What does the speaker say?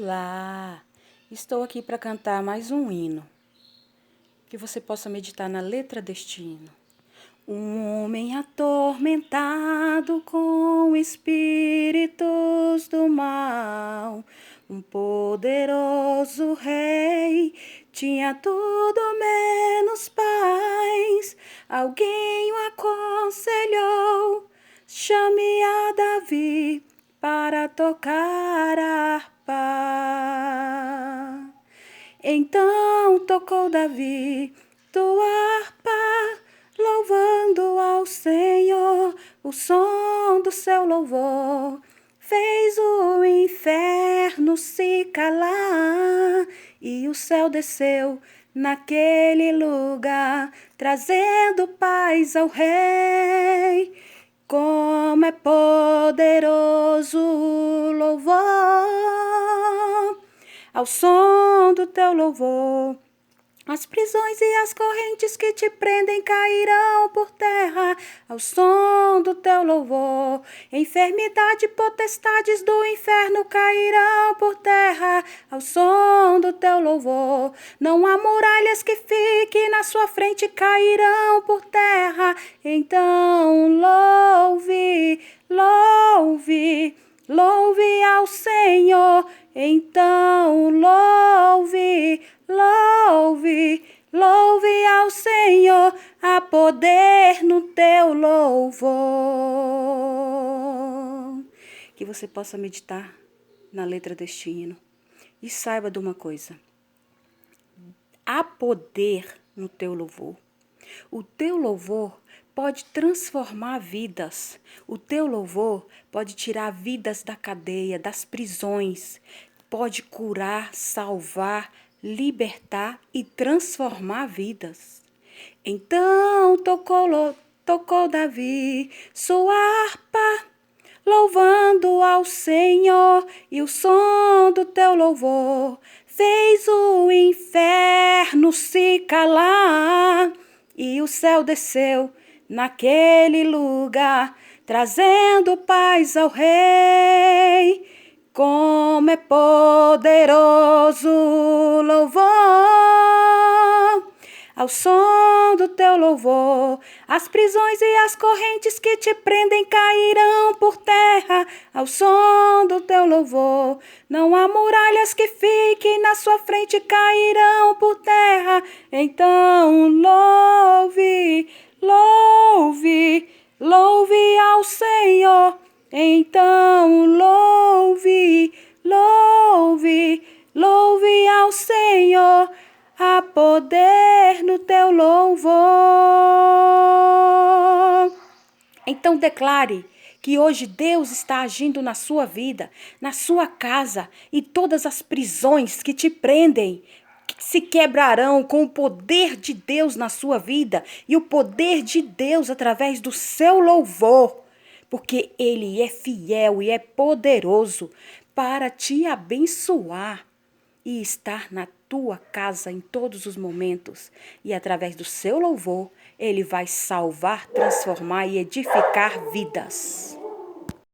Olá! Estou aqui para cantar mais um hino, que você possa meditar na letra deste hino. Um homem atormentado com espíritos do mal, um poderoso rei, tinha tudo menos paz. Alguém o aconselhou, chame a Davi para tocar a harpa. Então tocou Davi tua harpa, louvando ao Senhor. O som do seu louvor fez o inferno se calar, e o céu desceu naquele lugar, trazendo paz ao rei. Como é poderoso o louvor, ao som do teu louvor. As prisões e as correntes que te prendem cairão por terra, ao som do teu louvor. Enfermidade e potestades do inferno cairão por terra, ao som do teu louvor. Não há muralhas que fiquem na sua frente, cairão por terra. Então louve, louve, louve ao Senhor. Então louve, louve, louve ao Senhor, há poder no teu louvor. Que você possa meditar na letra deste hino e saiba de uma coisa: há poder no teu louvor. O teu louvor pode transformar vidas. O teu louvor pode tirar vidas da cadeia, das prisões. Pode curar, salvar, libertar e transformar vidas. Então tocou Davi sua harpa, louvando ao Senhor, e o som do teu louvor fez o inferno se calar, e o céu desceu naquele lugar, trazendo paz ao rei. Como é poderoso o louvor, ao som do teu louvor. As prisões e as correntes que te prendem cairão por terra, ao som do teu louvor. Não há muralhas que fiquem na sua frente, cairão por terra. Então louve, louve, louve ao Senhor. Então louve, louve, louve ao Senhor, há poder no teu louvor. Então declare que hoje Deus está agindo na sua vida, na sua casa, e todas as prisões que te prendem se quebrarão com o poder de Deus na sua vida e o poder de Deus através do seu louvor. Porque Ele é fiel e é poderoso para te abençoar e estar na tua casa em todos os momentos. E através do seu louvor, Ele vai salvar, transformar e edificar vidas.